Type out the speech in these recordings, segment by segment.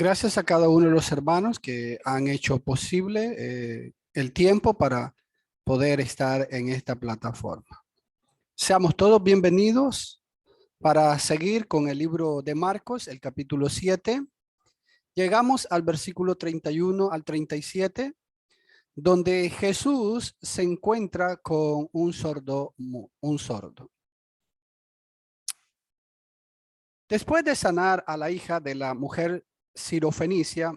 Gracias a cada uno de los hermanos que han hecho posible el tiempo para poder estar en esta plataforma. Seamos todos bienvenidos para seguir con el libro de Marcos, el capítulo 7. Llegamos al versículo 31 al 37, donde Jesús se encuentra con un sordo. Después de sanar a la hija de la mujer sirofenicia,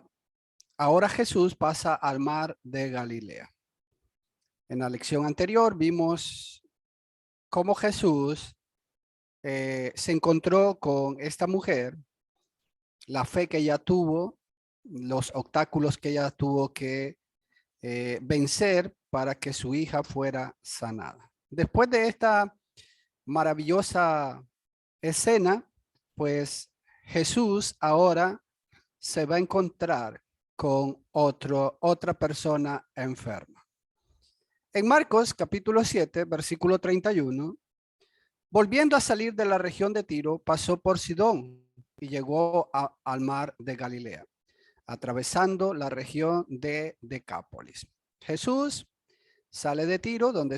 ahora Jesús pasa al mar de Galilea. En la lección anterior vimos cómo Jesús se encontró con esta mujer, la fe que ella tuvo, los obstáculos que ella tuvo que vencer para que su hija fuera sanada. Después de esta maravillosa escena, pues Jesús ahora se va a encontrar con otra persona enferma. En Marcos capítulo 7, versículo 31, volviendo a salir de la región de Tiro, pasó por Sidón y llegó al mar de Galilea, atravesando la región de Decápolis. Jesús sale de Tiro, donde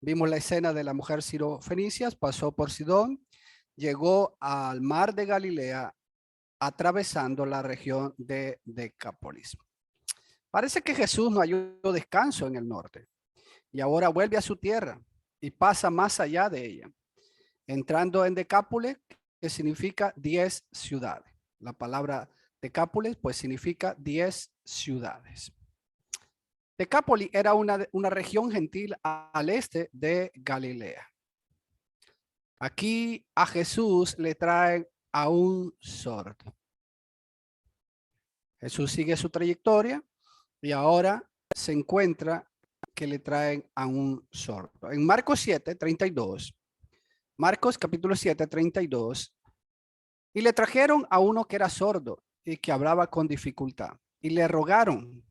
vimos la escena de la mujer sirofenicias, pasó por Sidón, llegó al mar de Galilea, atravesando la región de Decápolis. Parece que Jesús no halló descanso en el norte y ahora vuelve a su tierra y pasa más allá de ella, entrando en Decápolis, que significa 10 ciudades. La palabra Decápolis pues significa 10 ciudades. Decápolis era una región gentil al este de Galilea. Aquí a Jesús le traen a un sordo. Jesús sigue su trayectoria y ahora se encuentra que le traen a un sordo. En Marcos 7, 32, Marcos capítulo 7, 32, y le trajeron a uno que era sordo y que hablaba con dificultad, y le rogaron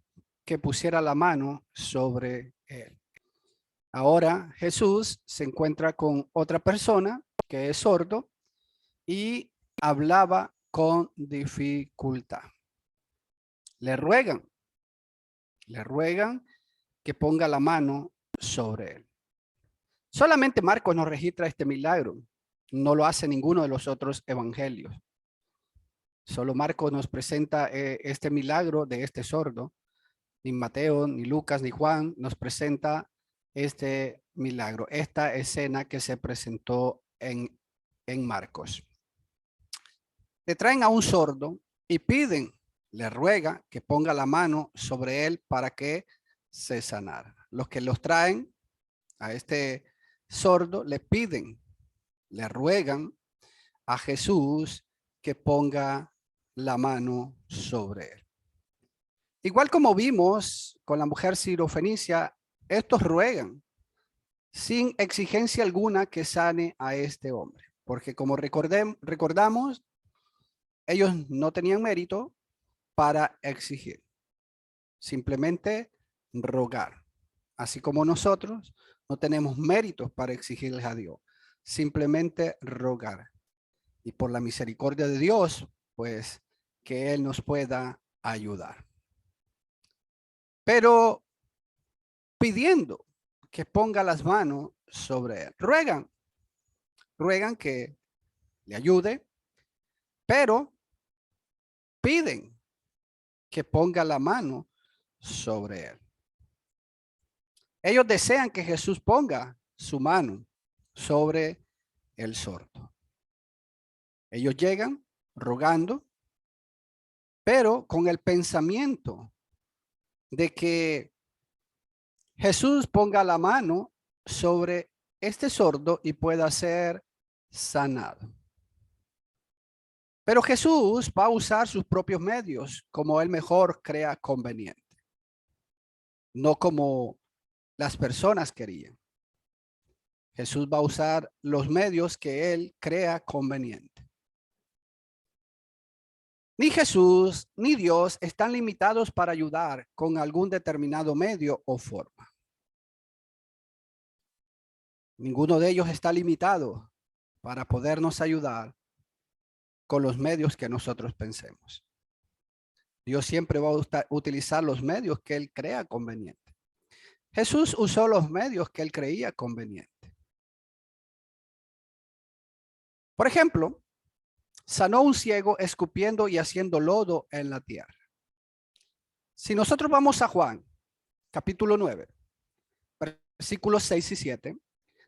que pusiera la mano sobre él. Ahora Jesús se encuentra con otra persona que es sordo y hablaba con dificultad. Le ruegan que ponga la mano sobre él. Solamente Marcos nos registra este milagro. No lo hace ninguno de los otros evangelios. Solo Marcos nos presenta este milagro de este sordo. Ni Mateo, ni Lucas, ni Juan nos presenta este milagro, esta escena que se presentó en Marcos. Le traen a un sordo y le ruega que ponga la mano sobre él para que se sanara. Los que los traen a este sordo le ruegan a Jesús que ponga la mano sobre él. Igual como vimos con la mujer sirofenicia, estos ruegan sin exigencia alguna que sane a este hombre, porque como recordamos, ellos no tenían mérito para exigir, simplemente rogar. Así como nosotros no tenemos méritos para exigirles a Dios, simplemente rogar. Y por la misericordia de Dios, pues que Él nos pueda ayudar. Pero pidiendo que ponga las manos sobre él. Ruegan que le ayude, pero piden que ponga la mano sobre él. Ellos desean que Jesús ponga su mano sobre el sordo. Ellos llegan rogando, pero con el pensamiento de que Jesús ponga la mano sobre este sordo y pueda ser sanado. Pero Jesús va a usar sus propios medios como él mejor crea conveniente, no como las personas querían. Jesús va a usar los medios que él crea conveniente. Ni Jesús ni Dios están limitados para ayudar con algún determinado medio o forma. Ninguno de ellos está limitado para podernos ayudar con los medios que nosotros pensemos. Dios siempre va a utilizar los medios que Él crea conveniente. Jesús usó los medios que Él creía conveniente. Por ejemplo, sanó a un ciego escupiendo y haciendo lodo en la tierra. Si nosotros vamos a Juan, capítulo 9, versículos 6 y 7,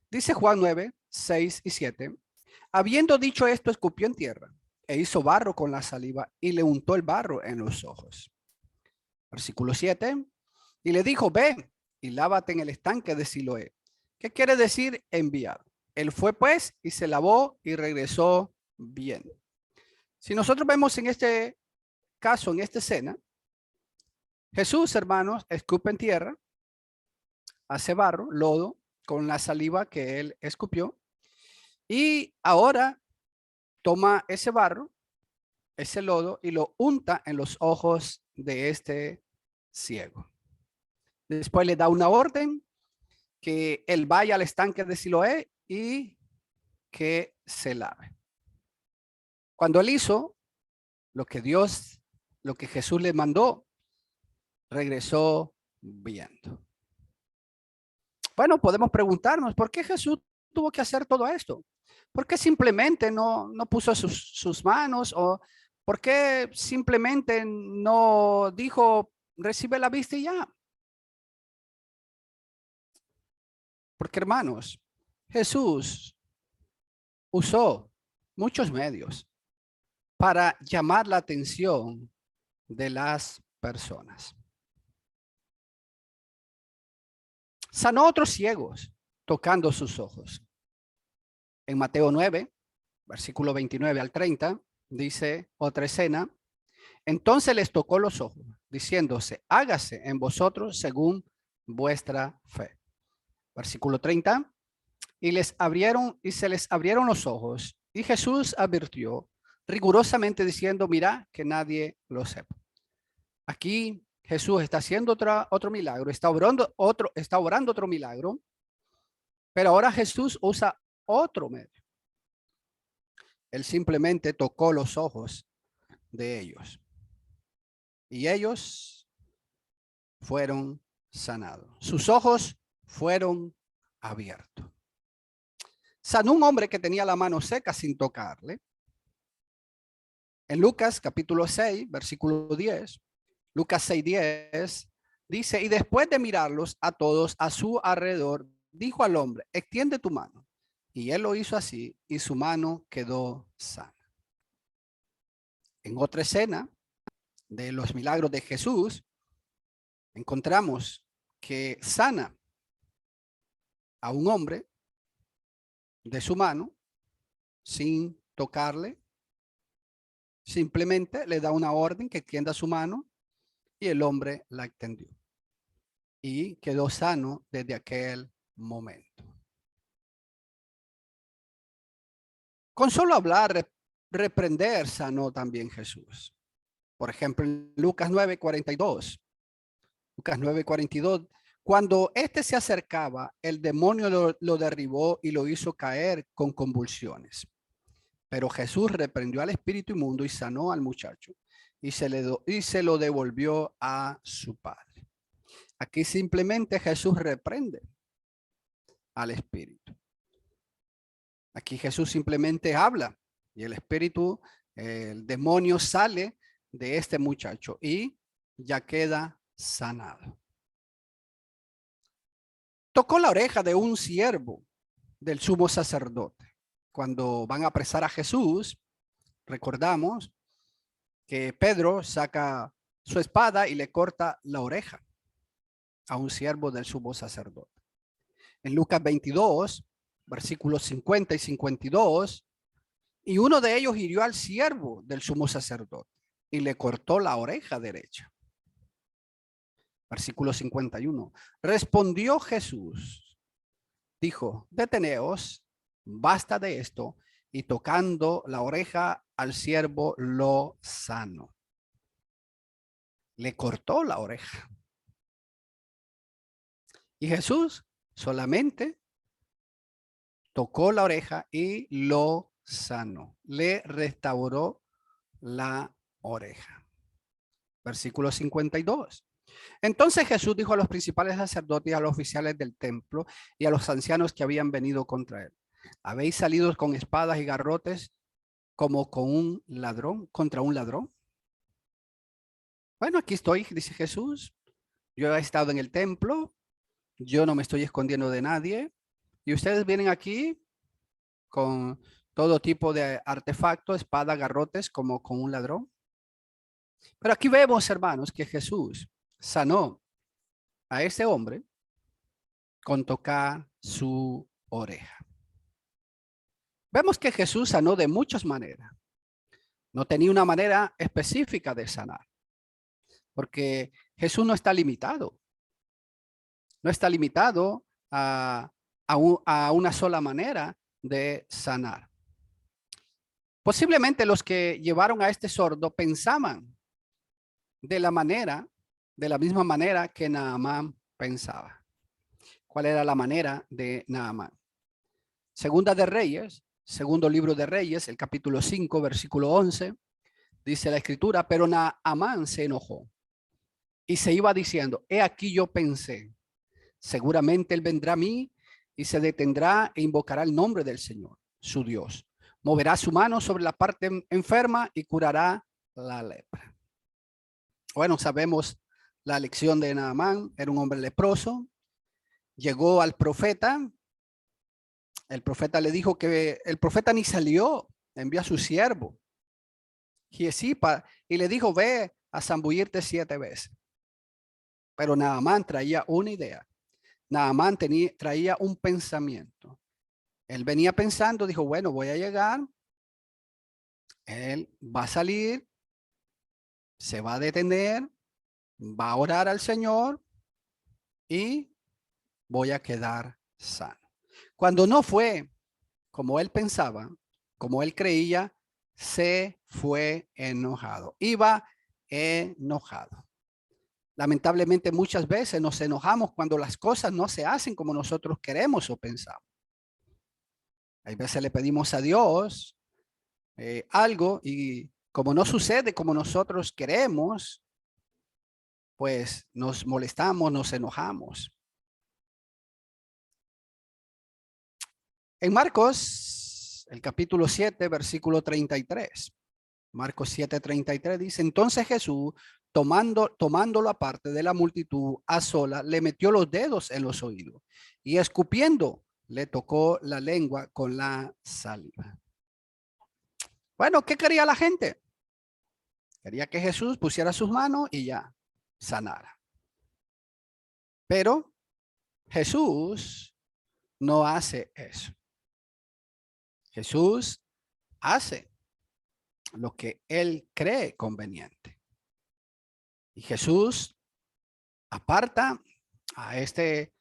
dice Juan 9, 6 y 7, habiendo dicho esto, escupió en tierra e hizo barro con la saliva y le untó el barro en los ojos. Versículo 7, y le dijo, ve y lávate en el estanque de Siloé. ¿Qué quiere decir enviado? Él fue pues y se lavó y regresó bien. Si nosotros vemos en este caso, en esta escena, Jesús, hermanos, escupe en tierra, hace barro, lodo, con la saliva que él escupió, y ahora toma ese barro, ese lodo, y lo unta en los ojos de este ciego. Después le da una orden que él vaya al estanque de Siloé y que se lave. Cuando él hizo lo que lo que Jesús le mandó, regresó viendo. Bueno, podemos preguntarnos, ¿por qué Jesús tuvo que hacer todo esto? ¿Por qué simplemente no puso sus manos? ¿O por qué simplemente no dijo, recibe la vista y ya? Porque, hermanos, Jesús usó muchos medios para llamar la atención de las personas. Sanó a otros ciegos tocando sus ojos. En Mateo 9, versículo 29 al 30, dice otra escena. Entonces les tocó los ojos, diciéndose, hágase en vosotros según vuestra fe. Versículo 30. Y se les abrieron los ojos, y Jesús advirtió rigurosamente diciendo, mira que nadie lo sepa. Aquí Jesús está haciendo otro milagro, está orando otro milagro, pero ahora Jesús usa otro medio. Él simplemente tocó los ojos de ellos y ellos fueron sanados. Sus ojos fueron abiertos. Sanó un hombre que tenía la mano seca sin tocarle. En Lucas capítulo 6, versículo 10, Lucas 6, 10, dice, y después de mirarlos a todos a su alrededor, dijo al hombre, extiende tu mano. Y él lo hizo así y su mano quedó sana. En otra escena de los milagros de Jesús, encontramos que sana a un hombre de su mano sin tocarle. Simplemente le da una orden que extienda su mano y el hombre la extendió. Y quedó sano desde aquel momento. Con solo hablar, reprender, sanó también Jesús. Por ejemplo, en Lucas 9:42. Lucas 9:42. Cuando éste se acercaba, el demonio lo derribó y lo hizo caer con convulsiones. Pero Jesús reprendió al espíritu inmundo y sanó al muchacho y se lo devolvió a su padre. Aquí simplemente Jesús reprende al espíritu. Aquí Jesús simplemente habla y el demonio sale de este muchacho y ya queda sanado. Tocó la oreja de un siervo del sumo sacerdote. Cuando van a apresar a Jesús, recordamos que Pedro saca su espada y le corta la oreja a un siervo del sumo sacerdote. En Lucas 22, versículos 50 y 52, y uno de ellos hirió al siervo del sumo sacerdote y le cortó la oreja derecha. Versículo 51. Respondió Jesús, dijo, deteneos, basta de esto, y tocando la oreja al siervo lo sanó. Le cortó la oreja. Y Jesús solamente tocó la oreja y lo sanó. Le restauró la oreja. Versículo 52. Entonces Jesús dijo a los principales sacerdotes y a los oficiales del templo y a los ancianos que habían venido contra él: ¿habéis salido con espadas y garrotes como con un ladrón, contra un ladrón? Bueno, aquí estoy, dice Jesús. Yo he estado en el templo, yo no me estoy escondiendo de nadie, y ustedes vienen aquí con todo tipo de artefactos, espada, garrotes, como con un ladrón. Pero aquí vemos, hermanos, que Jesús sanó a ese hombre con tocar su oreja. Vemos que Jesús sanó de muchas maneras. No tenía una manera específica de sanar, porque Jesús no está limitado. No está limitado a una sola manera de sanar. Posiblemente los que llevaron a este sordo pensaban de la misma manera que Naamán pensaba. ¿Cuál era la manera de Naamán? Segunda de Reyes, segundo libro de Reyes, el capítulo 5, versículo 11, dice la escritura: pero Naamán se enojó y se iba diciendo: he aquí yo pensé, seguramente él vendrá a mí y se detendrá e invocará el nombre del Señor, su Dios. Moverá su mano sobre la parte enferma y curará la lepra. Bueno, sabemos la lección de Naamán. Era un hombre leproso. Llegó al profeta. El profeta le dijo que el profeta ni salió. Envió a su siervo, Giesipa, y le dijo: ve a zambullirte 7 veces. Pero Naamán traía una idea. Naamán traía un pensamiento. Él venía pensando, dijo: bueno, voy a llegar. Él va a salir, se va a detener, va a orar al Señor y voy a quedar sano. Cuando no fue como él pensaba, como él creía, se fue enojado. Iba enojado. Lamentablemente muchas veces nos enojamos cuando las cosas no se hacen como nosotros queremos o pensamos. Hay veces le pedimos a Dios algo y como no sucede como nosotros queremos, pues nos molestamos, nos enojamos. En Marcos, el capítulo 7, versículo 33. Marcos 7:33 dice: entonces Jesús, tomándolo aparte de la multitud a sola, le metió los dedos en los oídos y escupiendo le tocó la lengua con la saliva. Bueno, ¿qué quería la gente? Quería que Jesús pusiera sus manos y ya sanara. Pero Jesús no hace eso. Jesús hace lo que él cree conveniente. Y Jesús aparta a este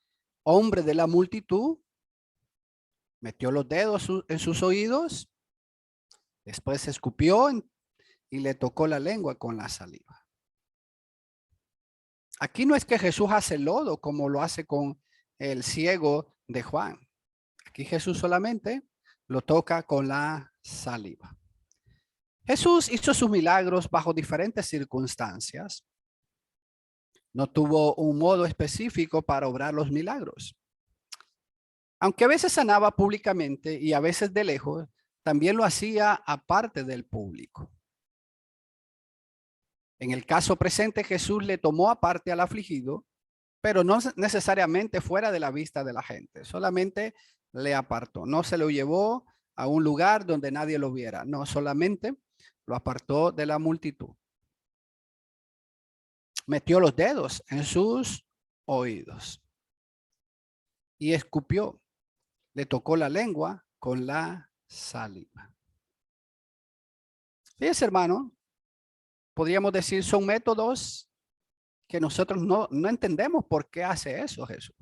hombre de la multitud, metió los dedos en sus oídos, después se escupió y le tocó la lengua con la saliva. Aquí no es que Jesús hace lodo como lo hace con el ciego de Juan. Aquí Jesús solamente lo toca con la saliva. Jesús hizo sus milagros bajo diferentes circunstancias. No tuvo un modo específico para obrar los milagros. Aunque a veces sanaba públicamente y a veces de lejos, también lo hacía aparte del público. En el caso presente, Jesús le tomó aparte al afligido, pero no necesariamente fuera de la vista de la gente. Solamente le apartó. No se lo llevó a un lugar donde nadie lo viera. No, solamente lo apartó de la multitud. Metió los dedos en sus oídos y escupió. Le tocó la lengua con la saliva. Fíjense, hermano, podríamos decir, son métodos que nosotros no entendemos por qué hace eso Jesús.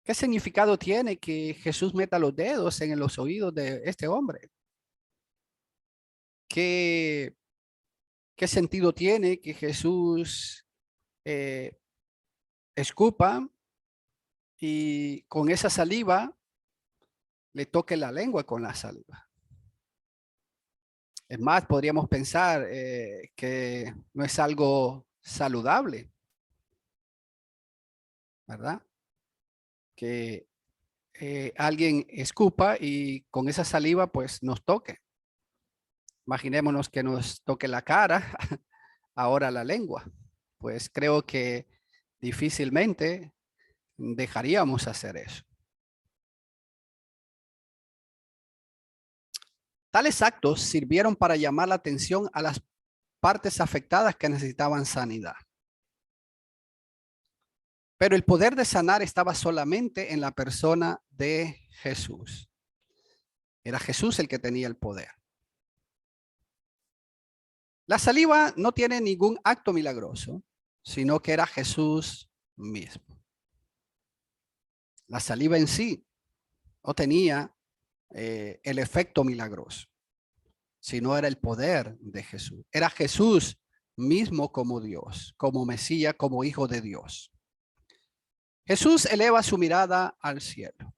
¿Qué significado tiene que Jesús meta los dedos en los oídos de este hombre? ¿Qué sentido tiene que Jesús escupa y con esa saliva le toque la lengua con la saliva? Es más, podríamos pensar que no es algo saludable, ¿verdad? Que alguien escupa y con esa saliva pues nos toque. Imaginémonos que nos toque la cara, ahora la lengua. Pues creo que difícilmente dejaríamos hacer eso. Tales actos sirvieron para llamar la atención a las partes afectadas que necesitaban sanidad. Pero el poder de sanar estaba solamente en la persona de Jesús. Era Jesús el que tenía el poder. La saliva no tiene ningún acto milagroso, sino que era Jesús mismo. La saliva en sí no tenía el efecto milagroso, sino era el poder de Jesús. Era Jesús mismo como Dios, como Mesías, como Hijo de Dios. Jesús eleva su mirada al cielo.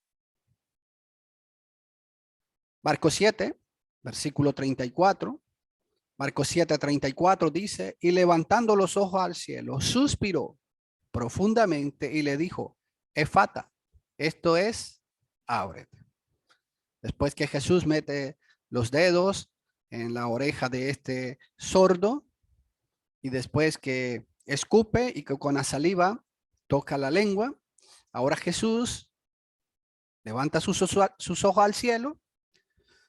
Marcos 7, versículo 34. Marcos 7, 34 dice, y levantando los ojos al cielo, suspiró profundamente y le dijo, Efata, esto es, ábrete. Después que Jesús mete los dedos en la oreja de este sordo y después que escupe y que con la saliva toca la lengua, ahora Jesús levanta sus ojos al cielo,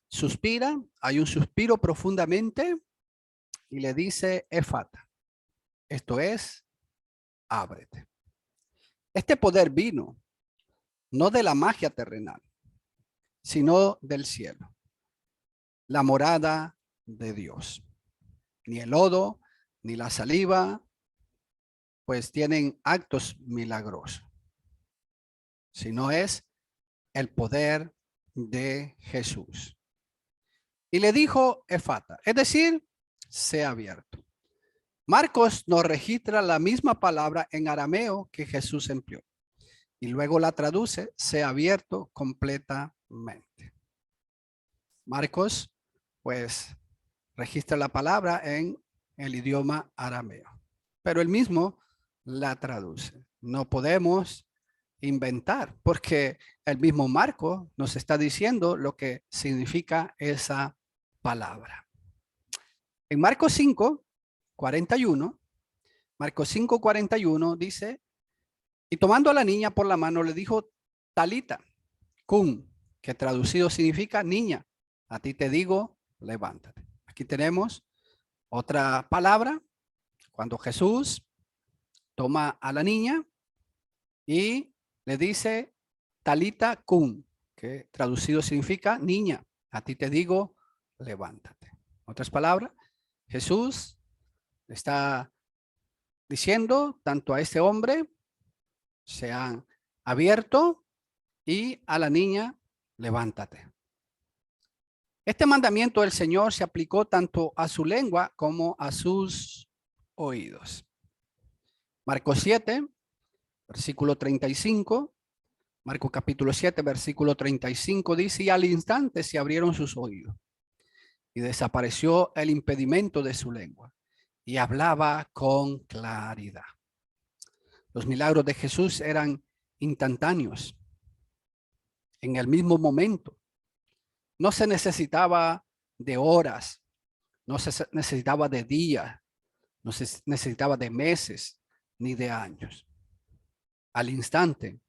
suspira, hay un suspiro profundamente y le dice, Efata, esto es, ábrete. Este poder vino no de la magia terrenal, sino del cielo, la morada de Dios. Ni el lodo, ni la saliva, pues tienen actos milagrosos, sino es el poder de Jesús. Y le dijo Efata, es decir, sea abierto. Marcos nos registra la misma palabra en arameo que Jesús empleó y luego la traduce, sea abierto completamente. Marcos, pues, registra la palabra en el idioma arameo, pero él mismo la traduce. No podemos inventar porque el mismo Marcos nos está diciendo lo que significa esa palabra. En Marcos 5, 41, Marcos 5, 41 dice, y tomando a la niña por la mano le dijo, Talita, cum, que traducido significa niña, a ti te digo, levántate. Aquí tenemos otra palabra, cuando Jesús toma a la niña y le dice, Talita cum, que traducido significa niña, a ti te digo, levántate. Otras palabras, Jesús está diciendo tanto a este hombre, se han abierto, y a la niña, levántate. Este mandamiento del Señor se aplicó tanto a su lengua como a sus oídos. Marcos 7, versículo 35. Marcos capítulo 7, versículo 35 dice, y al instante se abrieron sus oídos y desapareció el impedimento de su lengua y hablaba con claridad. Los milagros de Jesús eran instantáneos, en el mismo momento. No se necesitaba de horas, no se necesitaba de días, no se necesitaba de meses ni de años. Al instante,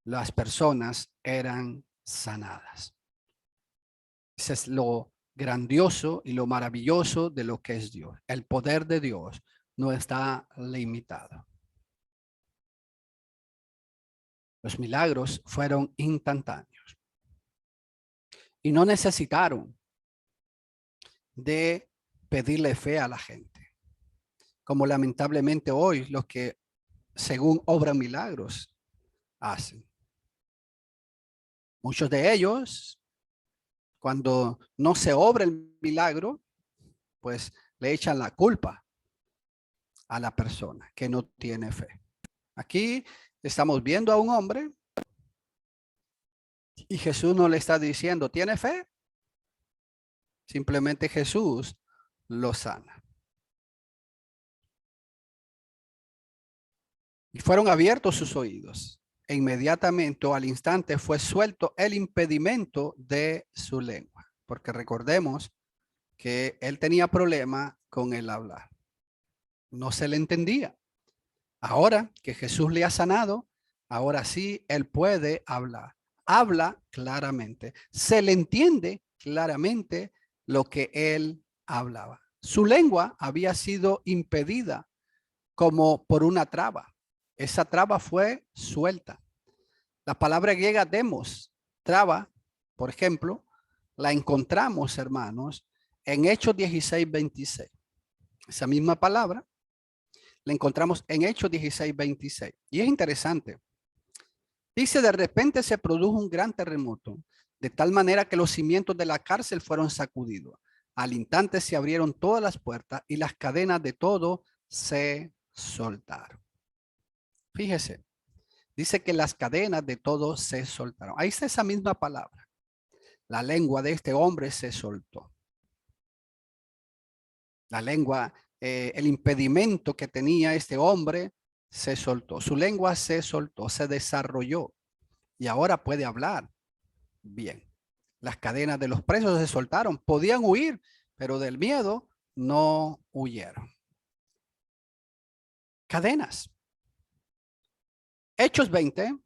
las personas eran sanadas. Ese es lo grandioso y lo maravilloso de lo que es Dios. El poder de Dios no está limitado. Los milagros fueron instantáneos y no necesitaron de pedirle fe a la gente, como lamentablemente hoy los que según obran milagros hacen. Muchos de ellos, cuando no se obra el milagro, pues le echan la culpa a la persona que no tiene fe. Aquí estamos viendo a un hombre y Jesús no le está diciendo, ¿tiene fe? Simplemente Jesús lo sana. Y fueron abiertos sus oídos. E inmediatamente o al instante fue suelto el impedimento de su lengua. Porque recordemos que él tenía problema con el hablar. No se le entendía. Ahora que Jesús le ha sanado, ahora sí él puede hablar. Habla claramente. Se le entiende claramente lo que él hablaba. Su lengua había sido impedida como por una traba. Esa traba fue suelta. La palabra griega demos, traba, por ejemplo, la encontramos, hermanos, en Hechos 16:26. Esa misma palabra la encontramos en Hechos 16:26. Y es interesante. Dice, de repente se produjo un gran terremoto, de tal manera que los cimientos de la cárcel fueron sacudidos. Al instante se abrieron todas las puertas y las cadenas de todo se soltaron. Fíjese, dice que las cadenas de todo se soltaron. Ahí está esa misma palabra. La lengua de este hombre se soltó. La lengua, el impedimento que tenía este hombre se soltó. Su lengua se soltó, se desarrolló y ahora puede hablar bien. Las cadenas de los presos se soltaron. Podían huir, pero del miedo no huyeron. Cadenas. Hechos 20,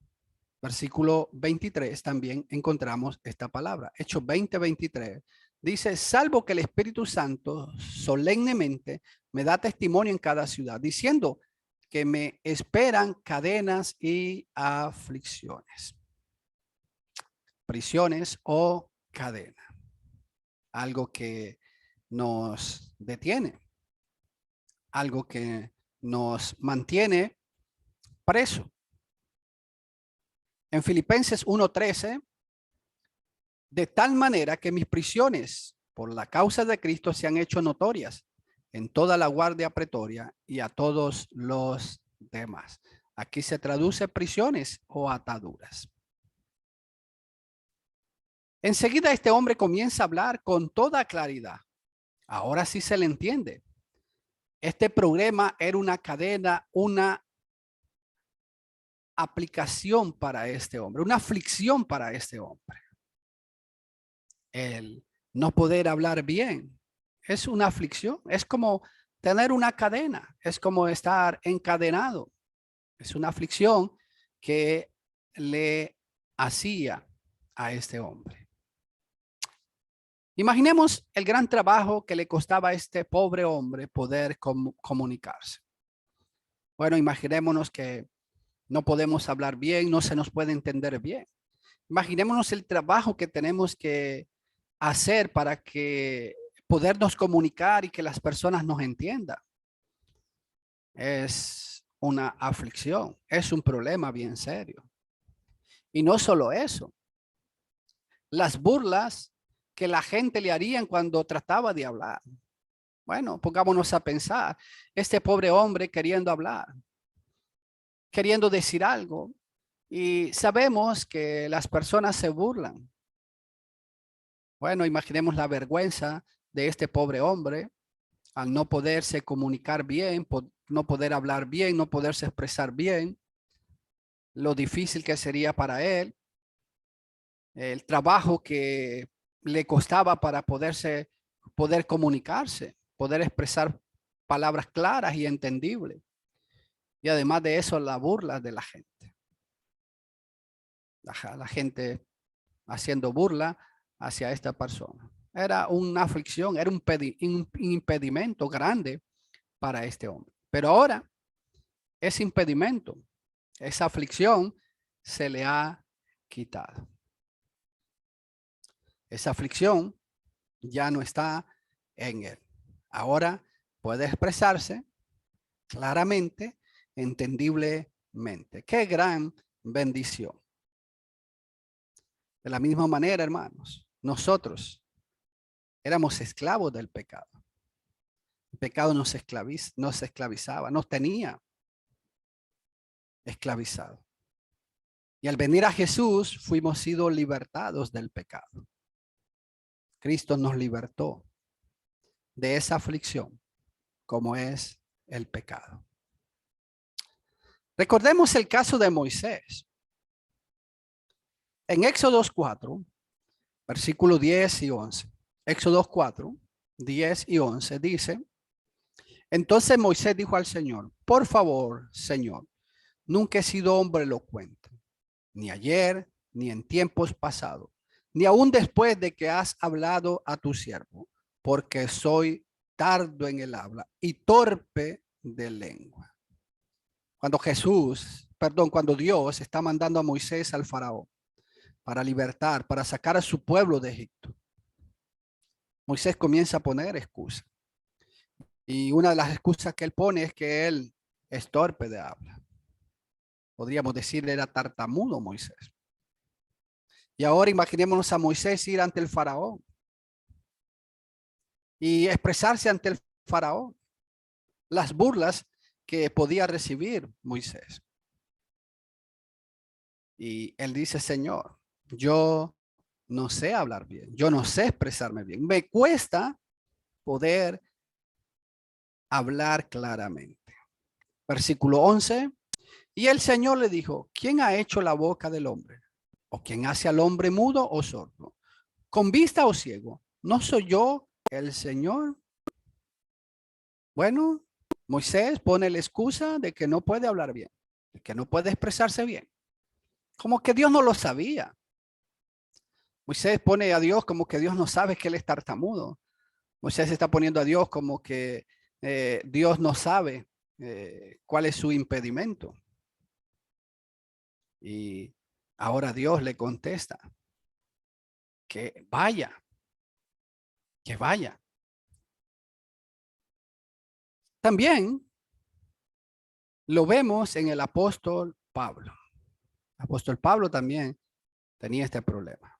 versículo 23, también encontramos esta palabra. Hechos 20:23. Dice, salvo que el Espíritu Santo solemnemente me da testimonio en cada ciudad, diciendo que me esperan cadenas y aflicciones. Prisiones o cadena. Algo que nos detiene. Algo que nos mantiene preso. En Filipenses 1:13, de tal manera que mis prisiones por la causa de Cristo se han hecho notorias en toda la guardia pretoria y a todos los demás. Aquí se traduce prisiones o ataduras. Enseguida este hombre comienza a hablar con toda claridad. Ahora sí se le entiende. Este problema era una cadena, una aplicación para este hombre, una aflicción para este hombre. El no poder hablar bien es una aflicción, es como tener una cadena, es como estar encadenado. Es una aflicción que le hacía a este hombre. Imaginemos el gran trabajo que le costaba a este pobre hombre poder comunicarse. Bueno, imaginémonos que no podemos hablar bien, no se nos puede entender bien. Imaginémonos el trabajo que tenemos que hacer para que podernos comunicar y que las personas nos entiendan. Es una aflicción, es un problema bien serio. Y no solo eso, las burlas que la gente le harían cuando trataba de hablar. Bueno, pongámonos a pensar, este pobre hombre queriendo hablar, queriendo decir algo, y sabemos que las personas se burlan. Bueno, imaginemos la vergüenza de este pobre hombre al no poderse comunicar bien, no poder hablar bien, no poderse expresar bien, lo difícil que sería para él, el trabajo que le costaba para poder comunicarse, poder expresar palabras claras y entendibles. Y además de eso, la burla de la gente. La gente haciendo burla hacia esta persona. Era una aflicción, era un impedimento grande para este hombre. Pero ahora, ese impedimento, esa aflicción se le ha quitado. Esa aflicción ya no está en él. Ahora puede expresarse claramente, entendiblemente. Qué gran bendición. De la misma manera, hermanos, nosotros éramos esclavos del pecado. El pecado nos esclavizaba, nos tenía esclavizado. Y al venir a Jesús fuimos sido libertados del pecado. Cristo nos libertó de esa aflicción, como es el pecado. Recordemos el caso de Moisés. En Éxodo 4, versículos 10 y 11. Éxodo 4, 10 y 11 dice: entonces Moisés dijo al Señor: por favor, Señor, nunca he sido hombre elocuente, ni ayer, ni en tiempos pasados, ni aún después de que has hablado a tu siervo, porque soy tardo en el habla y torpe de lengua. Cuando Dios está mandando a Moisés al faraón para libertar, para sacar a su pueblo de Egipto, Moisés comienza a poner excusas. Y una de las excusas que él pone es que él es torpe de habla. Podríamos decir, era tartamudo Moisés. Y ahora imaginémonos a Moisés ir ante el faraón y expresarse ante el faraón. Las burlas que podía recibir Moisés. Y él dice: Señor, yo no sé hablar bien, yo no sé expresarme bien. Me cuesta poder hablar claramente. Versículo 11. Y el Señor le dijo: ¿quién ha hecho la boca del hombre? ¿O quién hace al hombre mudo o sordo? ¿Con vista o ciego? ¿No soy yo el Señor? Bueno, Moisés pone la excusa de que no puede hablar bien, de que no puede expresarse bien. Como que Dios no lo sabía. Moisés pone a Dios como que Dios no sabe que él es tartamudo. Moisés está poniendo a Dios como que Dios no sabe cuál es su impedimento. Y ahora Dios le contesta que vaya, que vaya. También lo vemos en el apóstol Pablo. El apóstol Pablo también tenía este problema.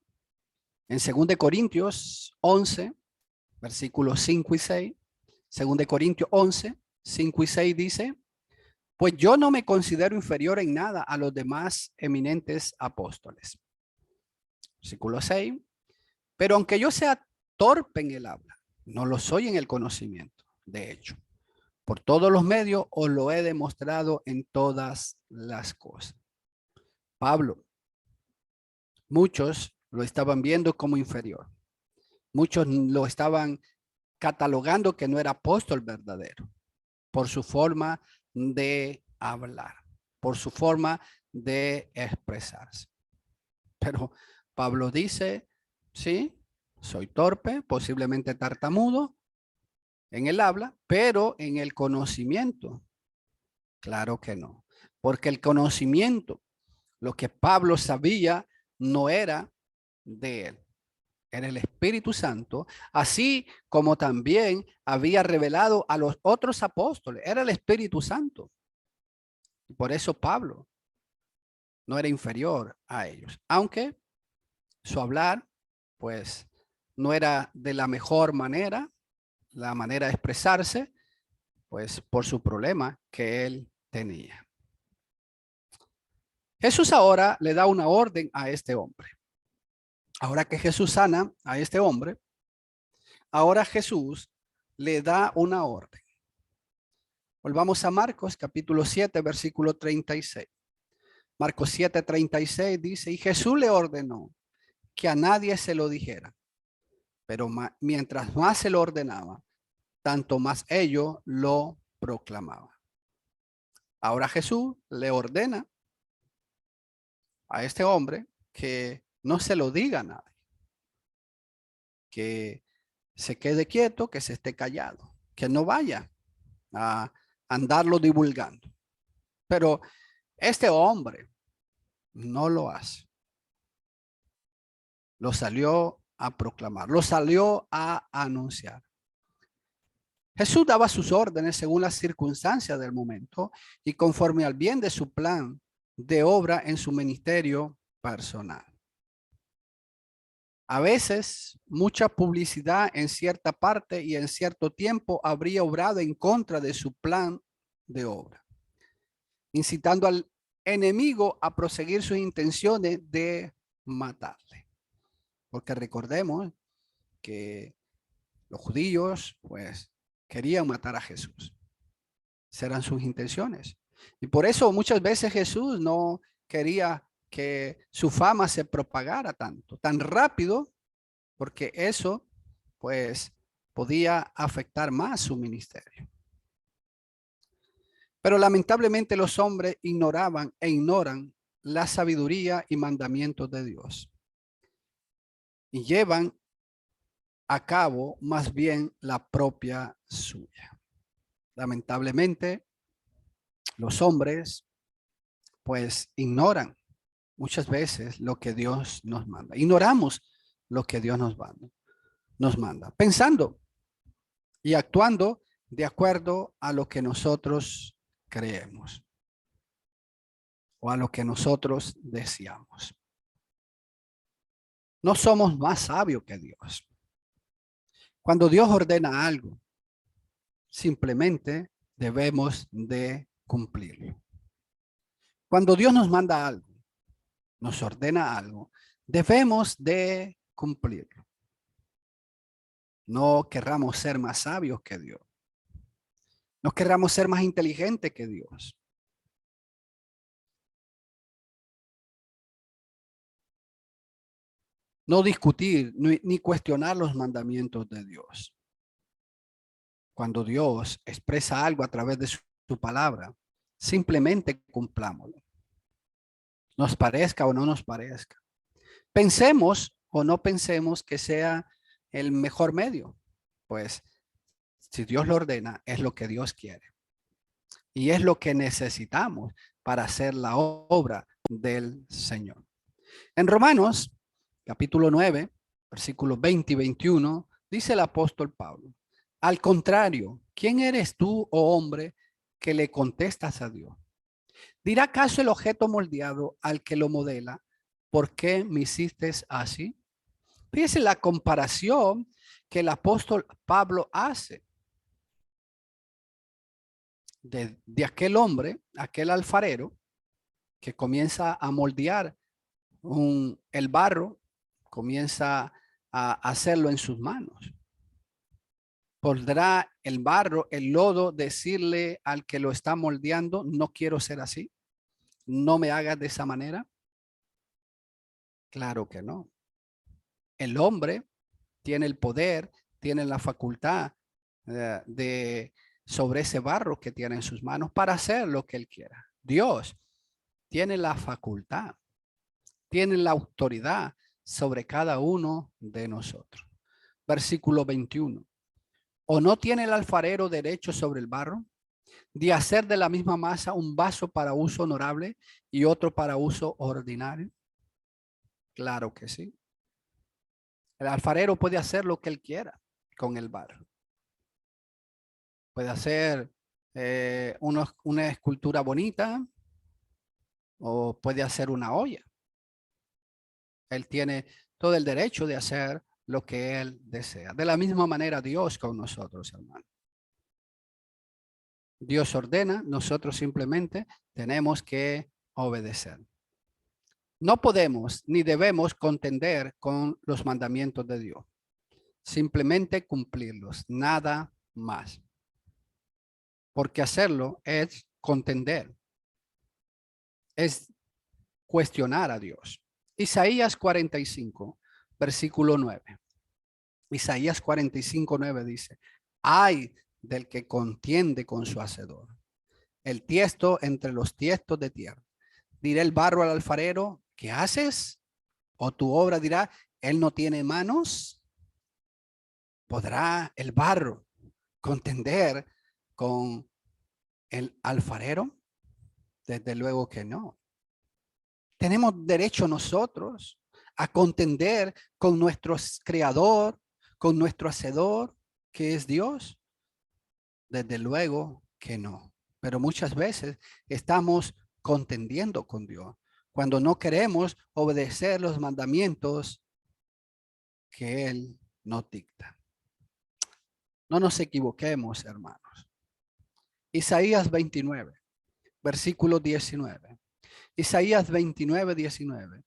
En 2 Corintios 11, versículos 5 y 6, 2 Corintios 11, 5 y 6 dice: pues yo no me considero inferior en nada a los demás eminentes apóstoles. Versículo 6. Pero aunque yo sea torpe en el habla, no lo soy en el conocimiento. De hecho, por todos los medios os lo he demostrado en todas las cosas. Pablo, muchos lo estaban viendo como inferior. Muchos lo estaban catalogando que no era apóstol verdadero por su forma de hablar, por su forma de expresarse. Pero Pablo dice: sí, soy torpe, posiblemente tartamudo en el habla, pero en el conocimiento, claro que no. Porque el conocimiento, lo que Pablo sabía, no era de él, era el Espíritu Santo, así como también había revelado a los otros apóstoles, era el Espíritu Santo. Y por eso Pablo no era inferior a ellos, aunque su hablar, pues, no era de la mejor manera, la manera de expresarse, pues, por su problema que él tenía. Jesús ahora le da una orden a este hombre. Ahora que Jesús sana a este hombre, ahora Jesús le da una orden. Volvamos a Marcos capítulo 7, versículo 36. Marcos 7, 36 dice: y Jesús le ordenó que a nadie se lo dijera, pero mientras más se lo ordenaba, tanto más ellos lo proclamaban. Ahora Jesús le ordena a este hombre que no se lo diga a nadie, que se quede quieto, que se esté callado, que no vaya a andarlo divulgando. Pero este hombre no lo hace. Lo salió a proclamar, lo salió a anunciar. Jesús daba sus órdenes según las circunstancias del momento y conforme al bien de su plan de obra en su ministerio personal. A veces, mucha publicidad en cierta parte y en cierto tiempo habría obrado en contra de su plan de obra, incitando al enemigo a proseguir sus intenciones de matarle. Porque recordemos que los judíos pues querían matar a Jesús. Esas eran sus intenciones. Y por eso muchas veces Jesús no quería que su fama se propagara tan rápido, porque eso pues podía afectar más su ministerio. Pero lamentablemente los hombres ignoraban e ignoran la sabiduría y mandamientos de Dios. Y llevan a cabo más bien la propia suya. Lamentablemente, los hombres pues ignoran muchas veces lo que Dios nos manda. Ignoramos lo que Dios nos manda, pensando y actuando de acuerdo a lo que nosotros creemos o a lo que nosotros deseamos. No somos más sabios que Dios. Cuando Dios ordena algo, simplemente debemos de cumplirlo. Cuando Dios nos manda algo, nos ordena algo, debemos de cumplirlo. No querramos ser más sabios que Dios. No querramos ser más inteligentes que Dios. No discutir ni cuestionar los mandamientos de Dios. Cuando Dios expresa algo a través de su palabra, simplemente cumplámoslo. Nos parezca o no nos parezca. Pensemos o no pensemos que sea el mejor medio. Pues si Dios lo ordena, es lo que Dios quiere. Y es lo que necesitamos para hacer la obra del Señor. En Romanos, capítulo 9, versículos 20 y 21, dice el apóstol Pablo: al contrario, ¿quién eres tú, oh hombre, que le contestas a Dios? ¿Dirá acaso el objeto moldeado al que lo modela: ¿por qué me hiciste así? Fíjese la comparación que el apóstol Pablo hace de aquel hombre, aquel alfarero, que comienza a moldear el barro, comienza a hacerlo en sus manos. ¿Podrá el barro, el lodo, decirle al que lo está moldeando: no quiero ser así, no me hagas de esa manera? Claro que no. El hombre tiene el poder, tiene la facultad sobre ese barro que tiene en sus manos para hacer lo que él quiera. Dios tiene la facultad, tiene la autoridad sobre cada uno de nosotros. Versículo 21. ¿O no tiene el alfarero derecho sobre el barro de hacer de la misma masa un vaso para uso honorable y otro para uso ordinario? Claro que sí. El alfarero puede hacer lo que él quiera con el barro. Puede hacer una escultura bonita o puede hacer una olla. Él tiene todo el derecho de hacer lo que él desea. De la misma manera Dios con nosotros, hermano. Dios ordena, nosotros simplemente tenemos que obedecer. No podemos ni debemos contender con los mandamientos de Dios. Simplemente cumplirlos, nada más. Porque hacerlo es contender, es cuestionar a Dios. Isaías 45, versículo 9. Isaías 45, 9 dice: ay del que contiende con su hacedor, el tiesto entre los tiestos de tierra. Dirá el barro al alfarero: ¿qué haces? O tu obra dirá: él no tiene manos. ¿Podrá el barro contender con el alfarero? Desde luego que no. Tenemos derecho nosotros a contender con nuestro creador, con nuestro hacedor, que es Dios. Desde luego que no. Pero muchas veces estamos contendiendo con Dios cuando no queremos obedecer los mandamientos que Él nos dicta. No nos equivoquemos, hermanos. Isaías 29, versículo 19. Isaías 29, 19.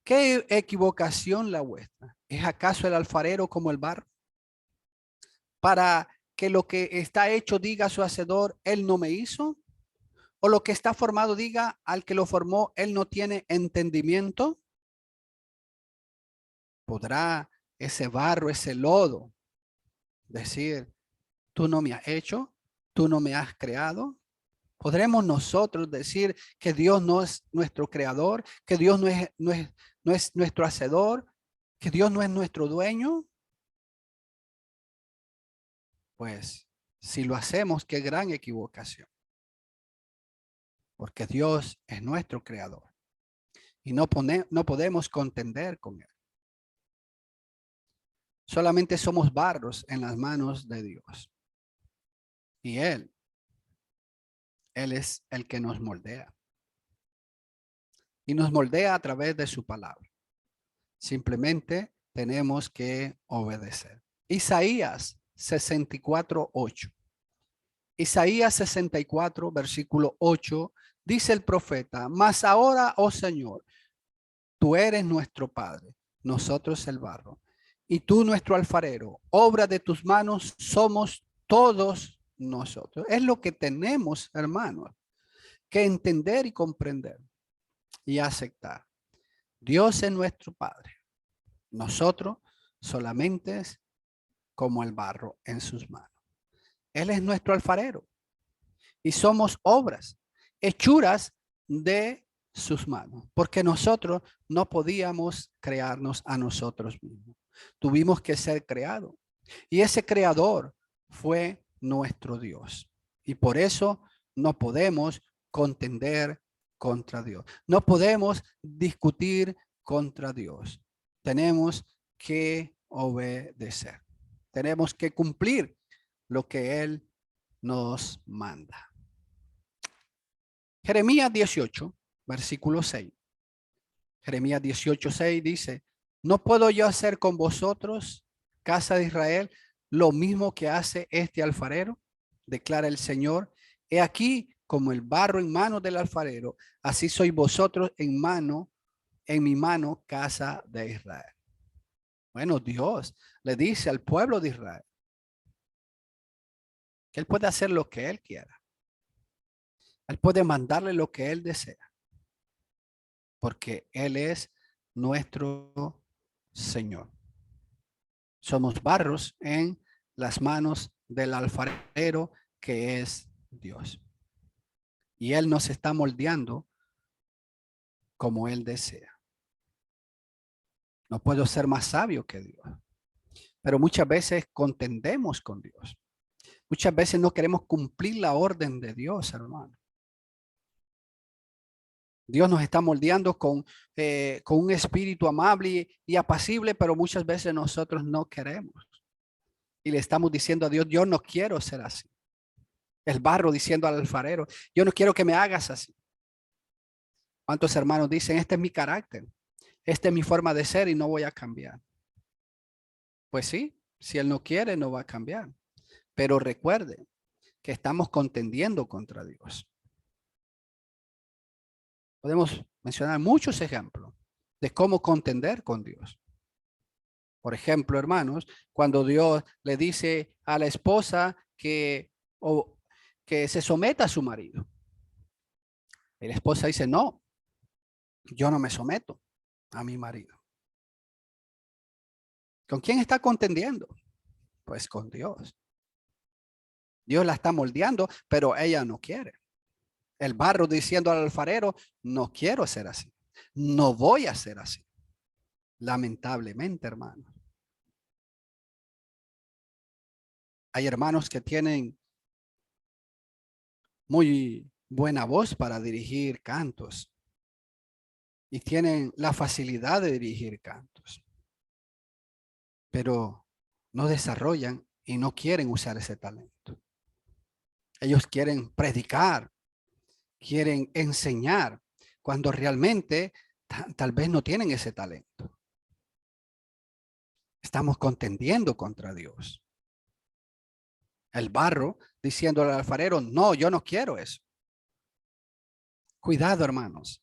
¿Qué equivocación la vuestra? ¿Es acaso el alfarero como el barro? Para que lo que está hecho diga a su hacedor, él no me hizo. O lo que está formado diga al que lo formó, él no tiene entendimiento. ¿Podrá ese barro, ese lodo decir, tú no me has hecho, tú no me has creado? ¿Podremos nosotros decir que Dios no es nuestro creador, que Dios no es nuestro hacedor, que Dios no es nuestro dueño? Pues si lo hacemos, qué gran equivocación. Porque Dios es nuestro creador y no podemos contender con él. Solamente somos barros en las manos de Dios. Y Él es el que nos moldea. Y nos moldea a través de su palabra. Simplemente tenemos que obedecer. Isaías 64:8. Isaías 64, versículo 8, dice el profeta, mas ahora, oh Señor, tú eres nuestro Padre, nosotros el barro, y tú nuestro alfarero, obra de tus manos somos todos nosotros. Es lo que tenemos, hermanos, que entender y comprender y aceptar. Dios es nuestro Padre. Nosotros solamente es como el barro en sus manos. Él es nuestro alfarero y somos obras, hechuras de sus manos, porque nosotros no podíamos crearnos a nosotros mismos. Tuvimos que ser creados y ese creador fue nuestro Dios. Y por eso no podemos contender contra Dios. No podemos discutir contra Dios. Tenemos que obedecer. Tenemos que cumplir lo que Él nos manda. Jeremías 18, versículo 6. Jeremías 18:6 dice, ¿no puedo yo hacer con vosotros, casa de Israel, lo mismo que hace este alfarero? Declara el Señor. He aquí como el barro en manos del alfarero, así sois vosotros en mi mano, casa de Israel. Bueno, Dios le dice al pueblo de Israel que Él puede hacer lo que Él quiera. Él puede mandarle lo que Él desea. Porque Él es nuestro Señor. Somos barros en las manos del alfarero que es Dios. Y Él nos está moldeando como Él desea. No puedo ser más sabio que Dios. Pero muchas veces contendemos con Dios. Muchas veces no queremos cumplir la orden de Dios, hermano. Dios nos está moldeando con un espíritu amable y apacible, pero muchas veces nosotros no queremos. Y le estamos diciendo a Dios, yo no quiero ser así. El barro diciendo al alfarero, yo no quiero que me hagas así. ¿Cuántos hermanos dicen, este es mi carácter, esta es mi forma de ser y no voy a cambiar? Pues sí, si Él no quiere, no va a cambiar. Pero recuerde que estamos contendiendo contra Dios. Podemos mencionar muchos ejemplos de cómo contender con Dios. Por ejemplo, hermanos, cuando Dios le dice a la esposa que se someta a su marido. Y la esposa dice, no, yo no me someto a mi marido. ¿Con quién está contendiendo? Pues con Dios. Dios la está moldeando, pero ella no quiere. El barro diciendo al alfarero, no quiero ser así. No voy a ser así. Lamentablemente, hermanos. Hay hermanos que tienen muy buena voz para dirigir cantos y tienen la facilidad de dirigir cantos, pero no desarrollan y no quieren usar ese talento. Ellos quieren predicar, quieren enseñar, cuando realmente tal vez no tienen ese talento. Estamos contendiendo contra Dios. El barro diciendo al alfarero, no, yo no quiero eso. Cuidado, hermanos.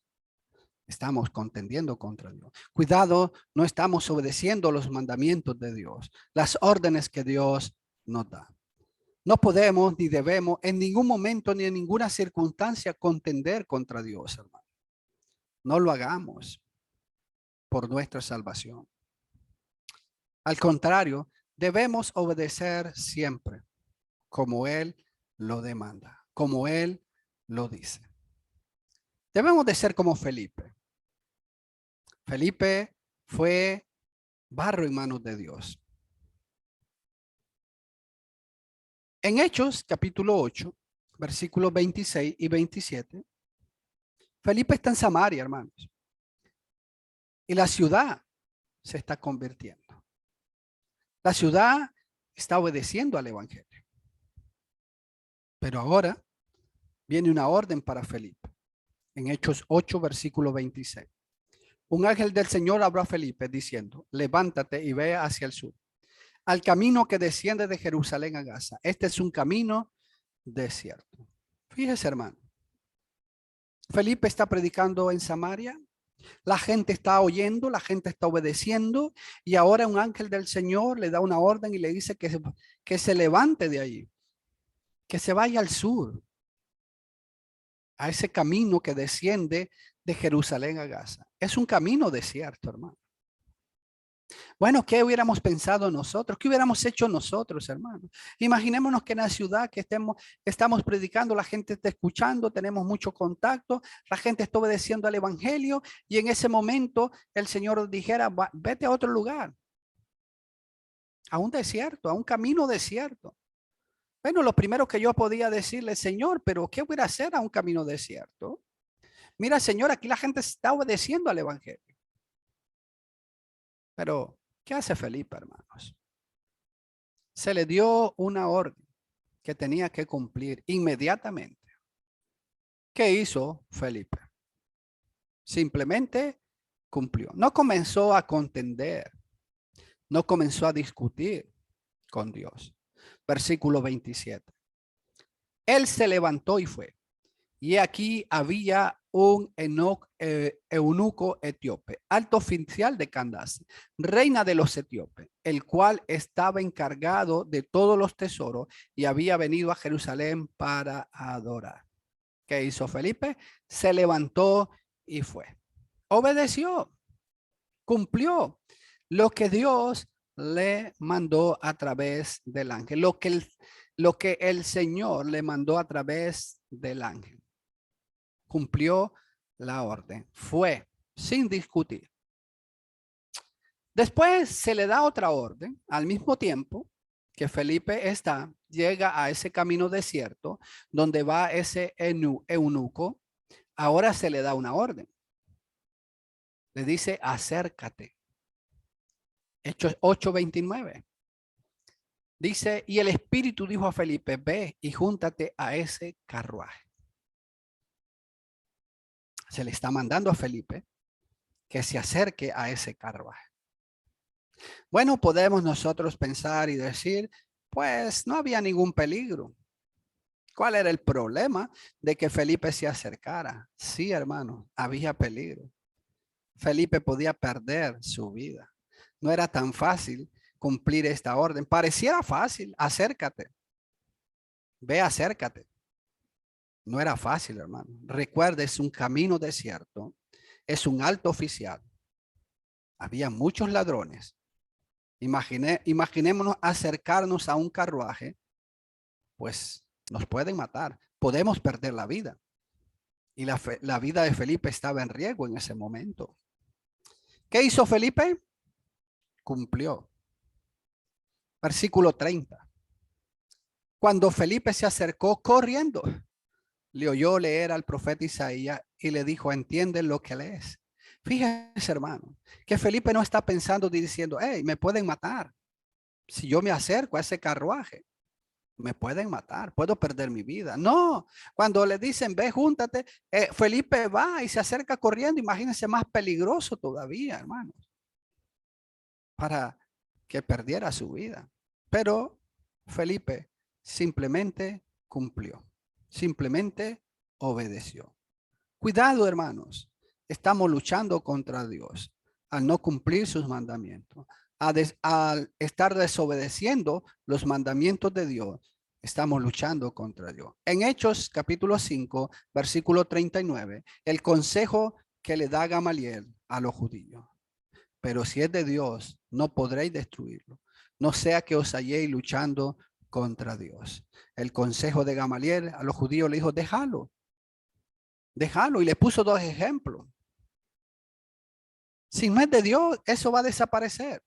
estamos contendiendo contra Dios. Cuidado, no estamos obedeciendo los mandamientos de Dios, las órdenes que Dios nos da. No podemos ni debemos en ningún momento ni en ninguna circunstancia contender contra Dios, hermano. No lo hagamos por nuestra salvación. Al contrario, debemos obedecer siempre como Él lo demanda, como Él lo dice. Debemos de ser como Felipe. Felipe fue barro en manos de Dios. En Hechos, capítulo 8, versículos 26 y 27, Felipe está en Samaria, hermanos. Y la ciudad se está convirtiendo. La ciudad está obedeciendo al evangelio. Pero ahora viene una orden para Felipe. En Hechos 8, versículo 26. Un ángel del Señor habló a Felipe diciendo, levántate y ve hacia el sur, al camino que desciende de Jerusalén a Gaza. Este es un camino desierto. Fíjese, hermano. Felipe está predicando en Samaria. La gente está oyendo, la gente está obedeciendo. Y ahora un ángel del Señor le da una orden y le dice que se levante de ahí, que se vaya al sur, a ese camino que desciende de Jerusalén a Gaza. Es un camino desierto, hermano. Bueno, ¿qué hubiéramos pensado nosotros? ¿Qué hubiéramos hecho nosotros, hermano? Imaginémonos que en la ciudad que estamos predicando, la gente está escuchando, tenemos mucho contacto, la gente está obedeciendo al evangelio y en ese momento el Señor dijera, vete a otro lugar, a un desierto, a un camino desierto. Bueno, lo primero que yo podía decirle, Señor, pero ¿qué voy a hacer a un camino desierto? Mira, Señor, aquí la gente está obedeciendo al evangelio. Pero, ¿qué hace Felipe, hermanos? Se le dio una orden que tenía que cumplir inmediatamente. ¿Qué hizo Felipe? Simplemente cumplió. No comenzó a contender, no comenzó a discutir con Dios. Versículo 27. Él se levantó y fue. Y aquí había un eunuco etíope, alto oficial de Candace, reina de los etíopes, el cual estaba encargado de todos los tesoros y había venido a Jerusalén para adorar. ¿Qué hizo Felipe? Se levantó y fue. Obedeció, cumplió lo que Dios le mandó a través del ángel, lo que el Señor le mandó a través del ángel. Cumplió la orden, fue sin discutir. Después se le da otra orden al mismo tiempo que Felipe llega a ese camino desierto donde va ese eunuco. Ahora se le da una orden. Le dice, acércate. Hechos 8:29. Dice, y el Espíritu dijo a Felipe, ve y júntate a ese carruaje. Se le está mandando a Felipe que se acerque a ese carruaje. Bueno, podemos nosotros pensar y decir, pues no había ningún peligro. ¿Cuál era el problema de que Felipe se acercara? Sí, hermano, había peligro. Felipe podía perder su vida. No era tan fácil cumplir esta orden. Pareciera fácil, acércate. Ve, acércate. No era fácil, hermano. Recuerda, es un camino desierto. Es un alto oficial. Había muchos ladrones. Imaginémonos acercarnos a un carruaje, pues nos pueden matar. Podemos perder la vida. Y la vida de Felipe estaba en riesgo en ese momento. ¿Qué hizo Felipe? Cumplió. Versículo 30. Cuando Felipe se acercó corriendo, le oyó leer al profeta Isaías y le dijo, ¿entiende lo que lees? Fíjese, hermano, que Felipe no está pensando diciendo, hey, me pueden matar. Si yo me acerco a ese carruaje, me pueden matar, puedo perder mi vida. No, cuando le dicen, ve, júntate, Felipe va y se acerca corriendo. Imagínense, más peligroso todavía, hermanos, para que perdiera su vida. Pero Felipe simplemente cumplió, simplemente obedeció. Cuidado, hermanos, estamos luchando contra Dios al no cumplir sus mandamientos, al estar desobedeciendo los mandamientos de Dios. Estamos luchando contra Dios. En Hechos capítulo 5, versículo 39, el consejo que le da Gamaliel a los judíos. Pero si es de Dios, no podréis destruirlo. No sea que os halléis luchando contra Dios. El consejo de Gamaliel a los judíos le dijo, déjalo, déjalo. Y le puso dos ejemplos. Si no es de Dios, eso va a desaparecer.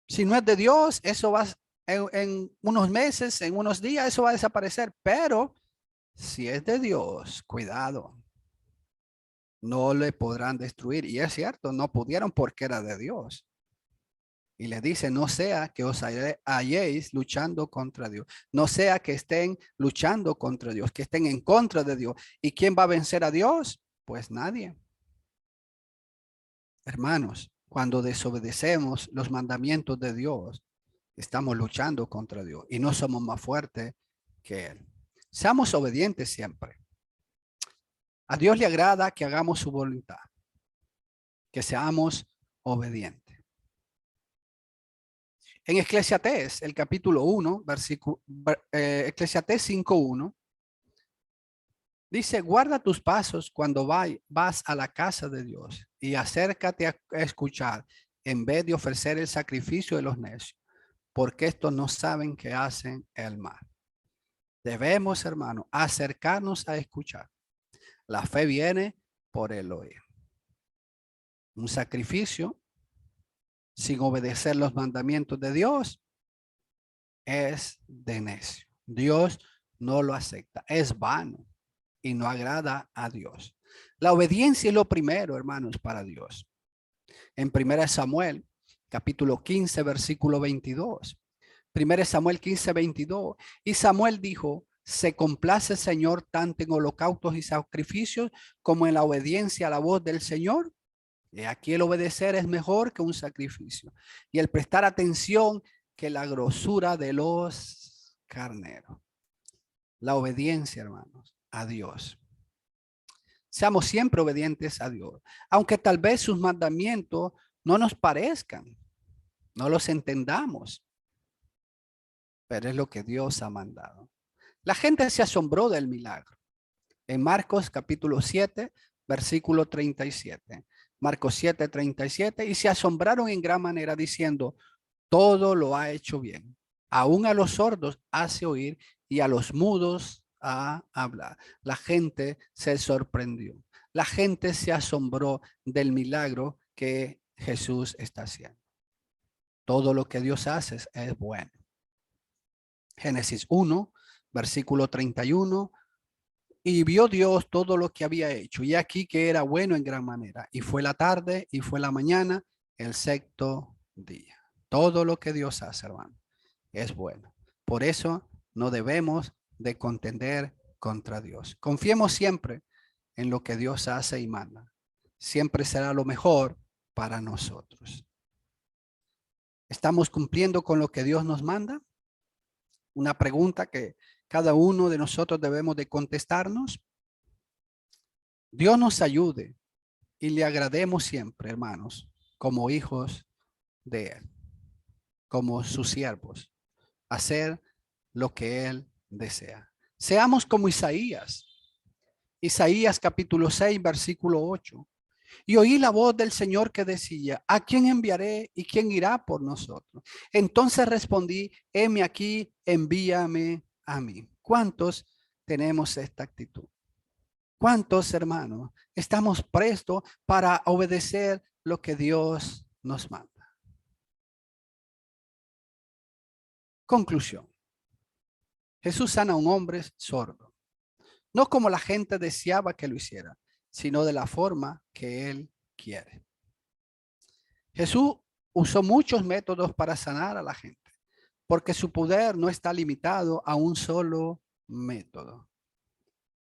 Si no es de Dios, eso va en unos meses, en unos días, eso va a desaparecer. Pero si es de Dios, cuidado, no le podrán destruir. Y es cierto, no pudieron porque era de Dios. Y le dice, no sea que os halléis luchando contra Dios. No sea que estén luchando contra Dios, que estén en contra de Dios. ¿Y quién va a vencer a Dios? Pues nadie. Hermanos, cuando desobedecemos los mandamientos de Dios, estamos luchando contra Dios y no somos más fuertes que Él. Seamos obedientes siempre. A Dios le agrada que hagamos su voluntad, que seamos obedientes. En Eclesiastés, el capítulo 1, Eclesiastés 5:1, dice, guarda tus pasos cuando vas a la casa de Dios y acércate a escuchar en vez de ofrecer el sacrificio de los necios, porque estos no saben que hacen el mal. Debemos, hermano, acercarnos a escuchar. La fe viene por el oír. Un sacrificio sin obedecer los mandamientos de Dios es de necio. Dios no lo acepta, es vano y no agrada a Dios. La obediencia es lo primero, hermanos, para Dios. En 1 Samuel, capítulo 15, versículo 22. 1 Samuel 15, 22. Y Samuel dijo, se complace, Señor, tanto en holocaustos y sacrificios como en la obediencia a la voz del Señor. Y aquí el obedecer es mejor que un sacrificio. Y el prestar atención que la grosura de los carneros. La obediencia, hermanos, a Dios. Seamos siempre obedientes a Dios, aunque tal vez sus mandamientos no nos parezcan, no los entendamos, pero es lo que Dios ha mandado. La gente se asombró del milagro. En Marcos capítulo 7, versículo 37. Marcos 7, 37. Y se asombraron en gran manera diciendo, todo lo ha hecho bien. Aún a los sordos hace oír y a los mudos a hablar. La gente se sorprendió. La gente se asombró del milagro que Jesús está haciendo. Todo lo que Dios hace es bueno. Génesis 1, versículo 31. Y vio Dios todo lo que había hecho, y aquí que era bueno en gran manera. Y fue la tarde y fue la mañana, el sexto día. Todo lo que Dios hace, hermano, es bueno. Por eso no debemos de contender contra Dios. Confiemos siempre en lo que Dios hace y manda. Siempre será lo mejor para nosotros. ¿Estamos cumpliendo con lo que Dios nos manda? Una pregunta que cada uno de nosotros debemos de contestarnos. Dios nos ayude y le agrademos siempre, hermanos, como hijos de Él, como sus siervos, hacer lo que Él desea. Seamos como Isaías. Isaías capítulo 6, versículo 8. Y oí la voz del Señor que decía, ¿a quién enviaré y quién irá por nosotros? Entonces respondí, heme aquí, envíame a mí. ¿Cuántos tenemos esta actitud? ¿Cuántos, hermanos, estamos prestos para obedecer lo que Dios nos manda? Conclusión. Jesús sana a un hombre sordo, no como la gente deseaba que lo hiciera, sino de la forma que Él quiere. Jesús usó muchos métodos para sanar a la gente, porque su poder no está limitado a un solo método.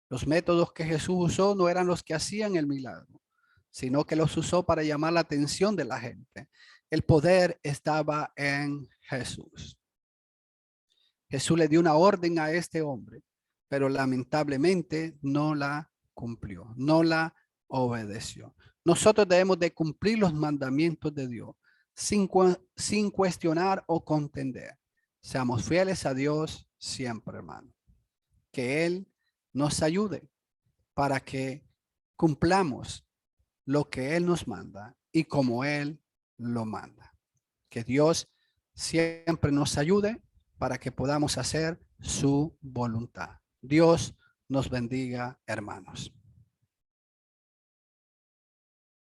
Los métodos que Jesús usó no eran los que hacían el milagro, sino que los usó para llamar la atención de la gente. El poder estaba en Jesús. Jesús le dio una orden a este hombre, pero lamentablemente no la cumplió, no la obedeció. Nosotros debemos de cumplir los mandamientos de Dios sin cuestionar o contender. Seamos fieles a Dios siempre, hermano. Que Él nos ayude para que cumplamos lo que Él nos manda y como Él lo manda. Que Dios siempre nos ayude para que podamos hacer su voluntad. Dios nos bendiga, hermanos.